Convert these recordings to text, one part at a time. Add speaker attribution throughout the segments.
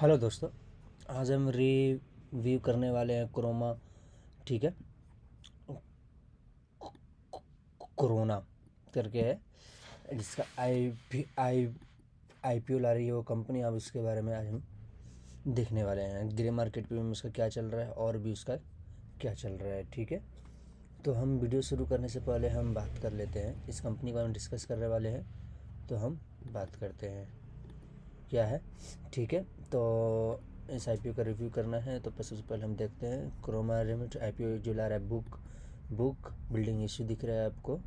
Speaker 1: Hello दोस्तों, आज हम रिव्यू करने वाले हैं क्रोमा। ठीक है, कोरोना करके है जिसका आईपीओ ला रही है वो कंपनी। अब उसके बारे में आज हम देखने वाले हैं, ग्रे मार्केट पे उसका क्या चल रहा है और भी उसका क्या चल रहा है। ठीक है, तो हम वीडियो शुरू करने से पहले हम बात कर लेते हैं इस कंपनी के बारे में, डिस्कस करने वाले हैं तो हम बात करते हैं क्या है। ठीक है, तो इस आईपीओ का रिव्यू करना है तो सबसे पहले हम देखते हैं क्रोमा लिमिट आईपीओ जो ला रहा है। बुक बिल्डिंग इश्यू दिख रहा है आपको,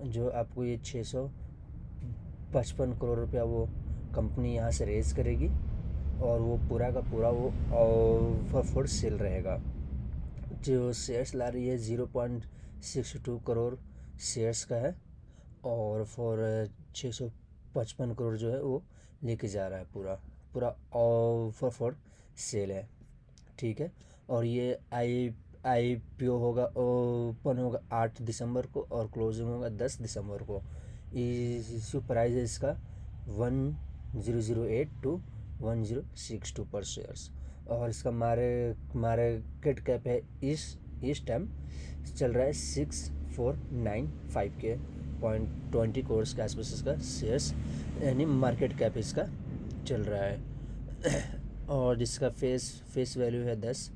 Speaker 1: जो आपको ये 655 करोड़ रुपया वो कंपनी यहाँ से रेज़ करेगी और वो पूरा का पूरा वो ओवर सेल रहेगा। जो शेयर्स ला रही है 0.62 करोड़ शेयर्स का है और फॉर 655 करोड़ जो है वो लेके जा रहा है। पूरा पूरा ऑफर फॉर सेल है। ठीक है, और ये आईपीओ होगा, ओपन होगा 8 दिसंबर को और क्लोजिंग होगा 10 दिसंबर को। इशू प्राइस है इसका 1008 टू 1062 पर शेयर्स। और इसका मार्केट कैप है इस टाइम चल रहा है 6495 के 0.20 करोड़ के आसपास इसका शेयर्स यानी मार्केट कैप इसका चल रहा है। और जिसका फेस वैल्यू है 10।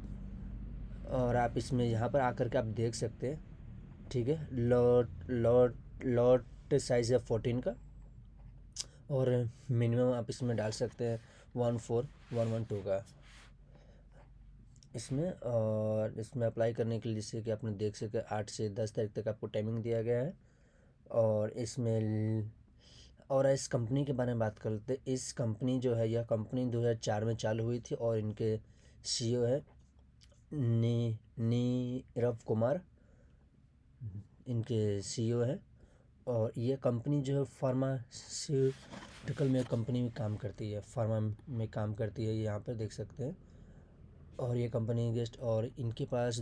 Speaker 1: और आप इसमें यहाँ पर आकर के आप देख सकते हैं। ठीक है, लॉट साइज है 14 का और मिनिमम आप इसमें डाल सकते हैं 14112 का इसमें। और इसमें अप्लाई करने के लिए जैसे कि आपने देख सकते हैं 8 से 10 तारीख तक आपको टाइमिंग दिया गया है। और इसमें और इस कंपनी के बारे में बात करते हैं। इस कंपनी जो है, यह कंपनी 2004 में चालू हुई थी और इनके सीईओ है नीरव कुमार, इनके सीईओ है। और ये कंपनी जो है फार्मास्यूटिकल में कंपनी में काम करती है, फार्मा में काम करती है, यहाँ पर देख सकते हैं। और ये कंपनी गेस्ट और इनके पास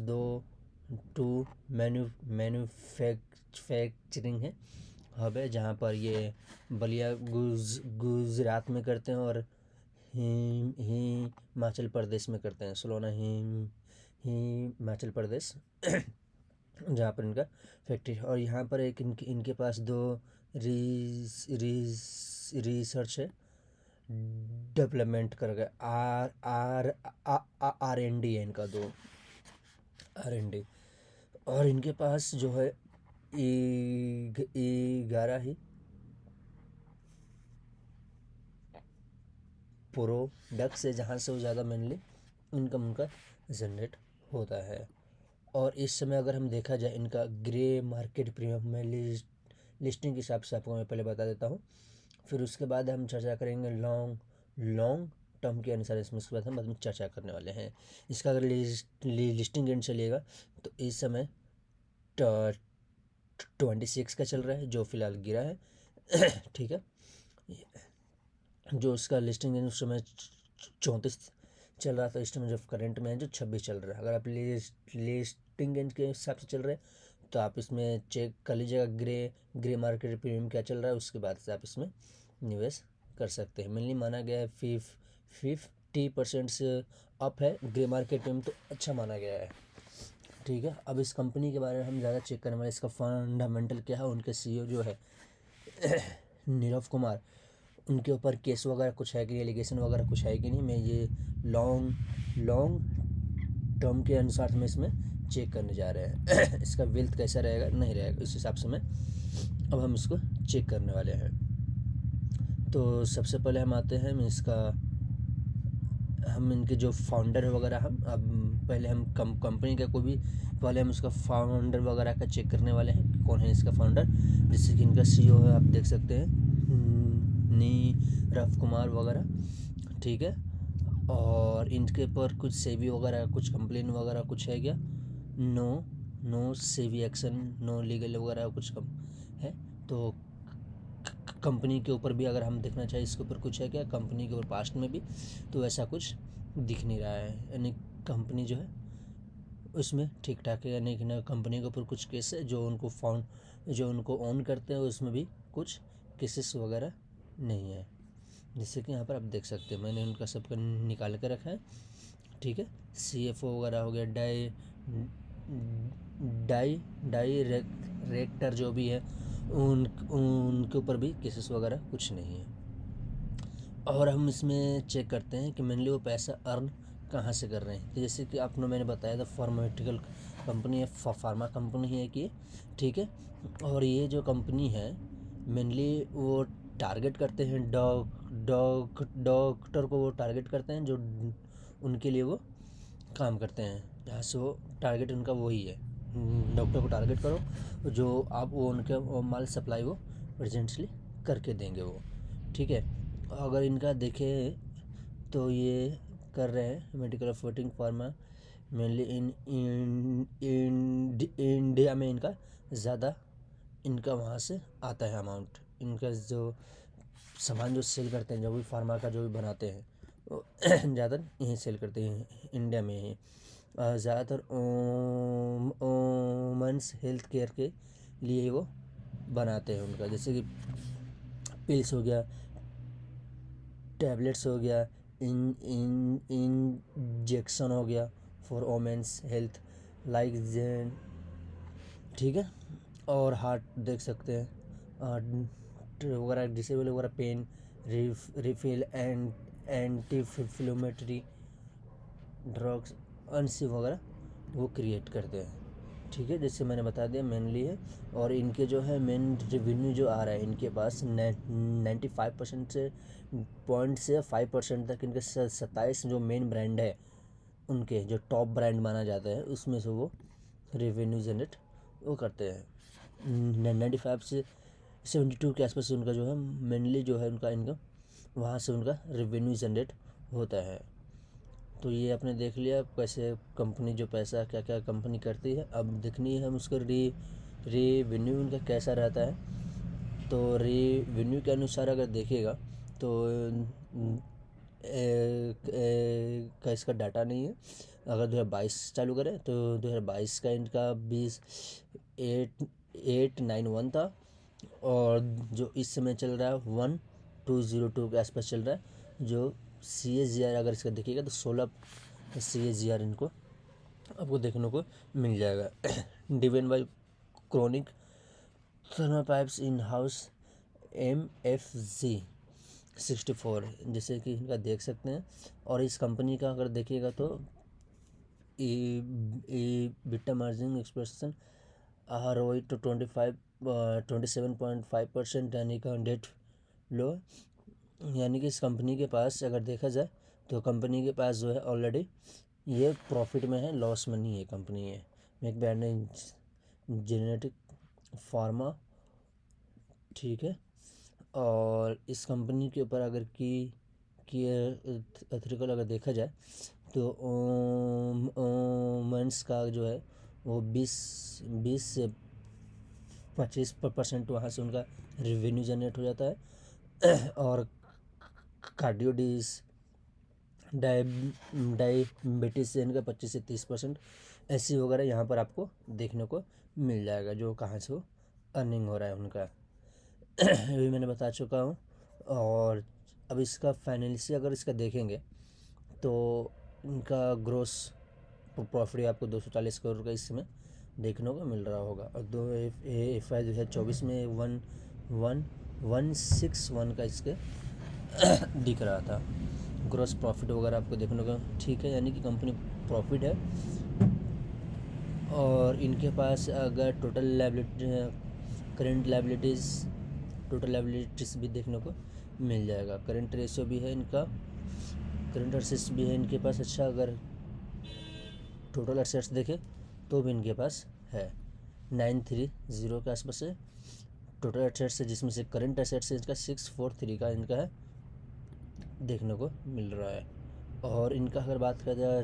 Speaker 1: टू मैन्युफैक्चरिंग है हब है, जहाँ पर ये बलिया गुजरात में करते हैं और हिमाचल प्रदेश में करते हैं, सोलोना हिमाचल प्रदेश जहाँ पर इनका फैक्ट्री है। और यहाँ पर एक इनके पास दो रिसर्च है डेवलपमेंट कर गए R&D है इनका, दो R&D। और इनके पास जो है 11 ही प्रोडक्ट्स है जहाँ से वो ज़्यादा मेनली इनकम उनका जनरेट होता है। और इस समय अगर हम देखा जाए इनका ग्रे मार्केट प्रीमियम में लिस्टिंग के हिसाब से आपको मैं पहले बता देता हूँ, फिर उसके बाद हम चर्चा करेंगे लॉन्ग टर्म के अनुसार। इसमें उसके बाद हम चर्चा करने वाले हैं इसका। अगर लिस्टिंग एंड चलिएगा तो इस समय 26 का चल रहा है जो फिलहाल गिरा है। ठीक है, जो उसका लिस्टिंग एंड उस समय 34 चल रहा था, इस टाइम जो करंट में है जो 26 चल रहा है। अगर आप लिस्टिंग एंड के हिसाब से चल रहे हैं तो आप इसमें चेक कर लीजिएगा ग्रे मार्केट प्रीमियम क्या चल रहा है, उसके बाद से आप इसमें निवेश कर सकते हैं। मेनली माना गया है 50% से अप है ग्रे मार्केट प्रीमियम, तो अच्छा माना गया है। ठीक है, अब इस कंपनी के बारे में हम ज़्यादा चेक करने वाले, इसका फंडामेंटल क्या है। उनके सीईओ जो है नीरव कुमार, उनके ऊपर केस वगैरह कुछ है कि एलिगेशन वगैरह कुछ है कि नहीं, मैं ये लॉन्ग टर्म के अनुसार में इसमें चेक करने जा रहे हैं। इसका वेल्थ कैसा रहेगा नहीं रहेगा इस हिसाब से मैं अब हम इसको चेक करने वाले हैं। तो सबसे पहले हम आते हैं हम इनके जो फाउंडर वगैरह, हम अब पहले हम कंपनी का कोई भी पहले हम उसका फाउंडर वगैरह का चेक करने वाले हैं कौन है इसका फाउंडर। जैसे कि इनका सीईओ है, आप देख सकते हैं नीरव कुमार वगैरह। ठीक है, और इनके पर कुछ सेवी वगैरह कुछ कंप्लेन वगैरह कुछ है क्या? नो सेवी एक्शन, नो लीगल वगैरह कुछ कम है। तो कंपनी के ऊपर भी अगर हम देखना चाहें इसके ऊपर कुछ है क्या कंपनी के ऊपर पास्ट में भी, तो ऐसा कुछ दिख नहीं रहा है। यानी कंपनी जो है उसमें ठीक ठाक है, यानी कि ना कंपनी के ऊपर कुछ केस है जो उनको ओन करते हैं उसमें भी कुछ केसेस वगैरह नहीं है। जैसे कि यहाँ पर आप देख सकते हैं, मैंने उनका सबका निकाल के रखा है, ठीक है। CFO वगैरह हो गया, डायरेक्टर जो भी है, उनके ऊपर भी केसेस वगैरह कुछ नहीं है। और हम इसमें चेक करते हैं कि मेनली वो पैसा अर्न कहाँ से कर रहे हैं। तो जैसे कि आपने मैंने बताया था, फार्मास्यूटिकल कंपनी है, फार्मा कंपनी है कि, ठीक है। और ये जो कंपनी है मेनली वो टारगेट करते हैं डॉक्टर को, वो टारगेट करते हैं जो उनके लिए वो काम करते हैं, जहाँ से वो टारगेट उनका वही है, डॉक्टर को टारगेट करो, जो आप वो उनके वो माल सप्लाई वो अर्जेंटली करके देंगे वो, ठीक है। अगर इनका देखें तो ये कर रहे हैं मेडिकल ऑफर्टिंग फार्मा मेनली इंडिया में, इनका ज़्यादा इनका वहाँ से आता है अमाउंट। इनका जो सामान जो सेल करते हैं, जो भी फार्मा का जो भी बनाते हैं, वो ज़्यादा यहीं सेल करते हैं इंडिया में ही। ज़्यादातर वुमेन्स हेल्थ केयर के लिए वो बनाते हैं उनका, जैसे कि पिल्स हो गया, टैबलेट्स हो गया, इंजेक्शन हो गया फॉर वोमेंस हेल्थ लाइक जेन, ठीक है। और हार्ट देख सकते हैं, वगैरह डिसेबल वगैरह, pain relief and anti-inflammatory drugs अनसी वगैरह वो क्रिएट करते हैं, ठीक है। जैसे मैंने बता दिया मेनली है। और इनके जो है मेन रेवेन्यू जो आ रहा है इनके पास 95% से 5% तक, इनके 27 जो मेन ब्रांड है उनके जो टॉप ब्रांड माना जाता है, उसमें से वो रेवेन्यू जनरेट वो करते हैं। 95 से 72 के आसपास उनका जो है मेनली जो है उनका इनकम, वहाँ से उनका रेवेन्यू जनरेट होता है। तो ये आपने देख लिया कैसे कंपनी जो पैसा क्या क्या कंपनी करती है। अब देखनी है हम उसका रेवेन्यू उनका कैसा रहता है। तो रेवेन्यू के अनुसार अगर देखेगा तो का इसका डाटा नहीं है। अगर 2022 चालू करें तो 2022 का इनका 2891 था, और जो इस समय चल रहा है 1202 के आसपास चल रहा है। जो CAGR अगर इसका देखिएगा तो 16 CAGR इनको आपको देखने को मिल जाएगा। डिवाइन बाई क्रॉनिक थर्मोपाइप्स इन हाउस MFG 64, जैसे कि इनका देख सकते हैं। और इस कंपनी का अगर देखिएगा तो बिटा मार्जिन एक्सप्रेशन ROI तो 27.5%, यानी कि डेट लो। यानी कि इस कंपनी के पास अगर देखा जाए तो कंपनी के पास जो है ऑलरेडी ये प्रॉफिट में है, लॉस में नहीं है कंपनी है। मेक ब्रांड जेनेटिक फार्मा, ठीक है। और इस कंपनी के ऊपर अगर की एथिकल अगर देखा जाए तो वुमेन्स का जो है वो 20 से 25% वहाँ से उनका रेवेन्यू जनरेट हो जाता है। और कार्डियोडिस डायबिटीज़ से इनका 25 से 30% ऐसी वगैरह यहाँ पर आपको देखने को मिल जाएगा, जो कहाँ से वो अर्निंग हो रहा है उनका। ये भी मैंने बता चुका हूँ। और अब इसका फाइनेंशियल अगर इसका देखेंगे तो इनका ग्रोस प्रॉफिट आपको 240 करोड़ का इस समय देखने को मिल रहा होगा। और FY 2024 में 161 का इसके दिख रहा था ग्रोस प्रॉफिट वगैरह आपको देखने को, ठीक है। यानी कि कंपनी प्रॉफिट है। और इनके पास अगर टोटल लायबिलिटीज़ भी देखने को मिल जाएगा। करंट रेशियो भी है इनका, करंट असेट्स भी है इनके पास। अच्छा, अगर टोटल असेट्स देखें तो भी इनके पास है 930 के आसपास है टोटल असेट्स है, जिसमें से करंट असेट्स इनका 643 का इनका है देखने को मिल रहा है। और इनका अगर बात करें जाए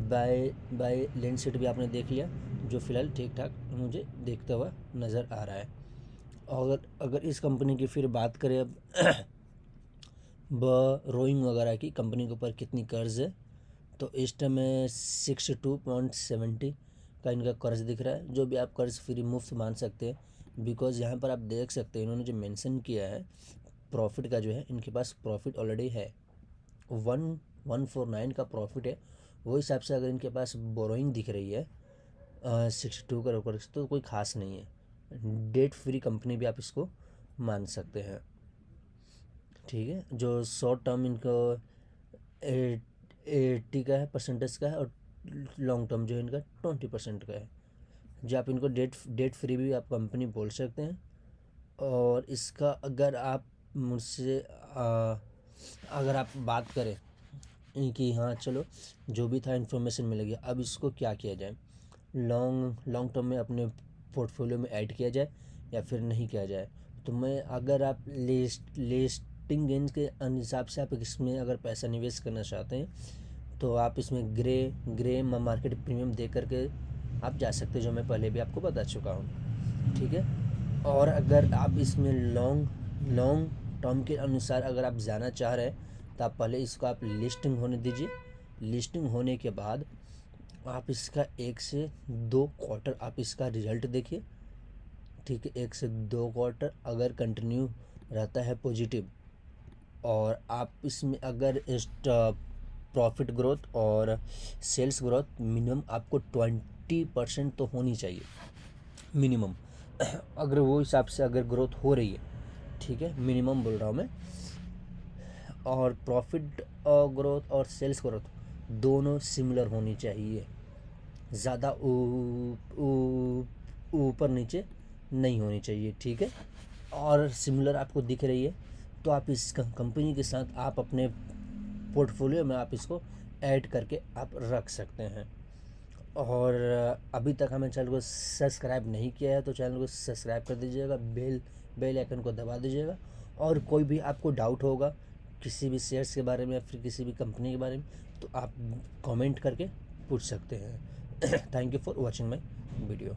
Speaker 1: बाय बैलेंस शीट भी आपने देख लिया, जो फ़िलहाल ठीक ठाक मुझे देखता हुआ नज़र आ रहा है। और अगर इस कंपनी की फिर बात करें अब बोरोइंग वगैरह की, कंपनी के ऊपर कितनी कर्ज है, तो इस टाइम में 62.70 का इनका कर्ज दिख रहा है, जो भी आप कर्ज फ्री मुफ्त मान सकते हैं। बिकॉज़ यहाँ पर आप देख सकते हैं इन्होंने जो मेंशन किया है प्रॉफिट का जो है इनके पास प्रॉफिट ऑलरेडी है, 149 का प्रॉफिट है। वो हिसाब से अगर इनके पास बोरोइंग दिख रही है 62 करोड़, तो कोई खास नहीं है, डेट फ्री कंपनी भी आप इसको मान सकते हैं। ठीक है, जो शॉर्ट टर्म इनको 80 का है परसेंटेज का है, और लॉन्ग टर्म जो है इनका 20% का है। जो आप इनको डेट फ्री भी आप कंपनी बोल सकते हैं। और इसका अगर आप मुझसे अगर आप बात करें कि हाँ चलो जो भी था इन्फॉर्मेशन मिल गया, अब इसको क्या किया जाए, लॉन्ग टर्म में अपने पोर्टफोलियो में ऐड किया जाए या फिर नहीं किया जाए, तो मैं अगर आप लिस्टिंग गेंस के हिसाब से आप इसमें अगर पैसा निवेश करना चाहते हैं तो आप इसमें ग्रे मार्केट प्रीमियम दे करके आप जा सकते हैं, जो मैं पहले भी आपको बता चुका हूँ। ठीक है, और अगर आप इसमें लॉन्ग टर्म के अनुसार अगर आप जाना चाह रहे हैं तो आप पहले इसको आप लिस्टिंग होने दीजिए। लिस्टिंग होने के बाद आप इसका 1 से 2 क्वार्टर आप इसका रिजल्ट देखिए। ठीक है, 1 से 2 क्वार्टर अगर कंटिन्यू रहता है पॉजिटिव, और आप इसमें अगर प्रॉफिट ग्रोथ और सेल्स ग्रोथ मिनिमम आपको 20% तो होनी चाहिए मिनिमम। अगर वो हिसाब से अगर ग्रोथ हो रही है, ठीक है, मिनिमम बोल रहा हूँ मैं, और प्रॉफिट ग्रोथ और सेल्स ग्रोथ दोनों सिमिलर होनी चाहिए, ज़्यादा ऊपर नीचे नहीं होनी चाहिए। ठीक है, और सिमिलर आपको दिख रही है तो आप इस कंपनी के साथ आप अपने पोर्टफोलियो में आप इसको ऐड करके आप रख सकते हैं। और अभी तक हमें चैनल को सब्सक्राइब नहीं किया है तो चैनल को सब्सक्राइब कर दीजिएगा, बेल आइकन को दबा दीजिएगा। और कोई भी आपको डाउट होगा किसी भी शेयर्स के बारे में या फिर किसी भी कंपनी के बारे में, तो आप कमेंट करके पूछ सकते हैं। Thank you for watching my video.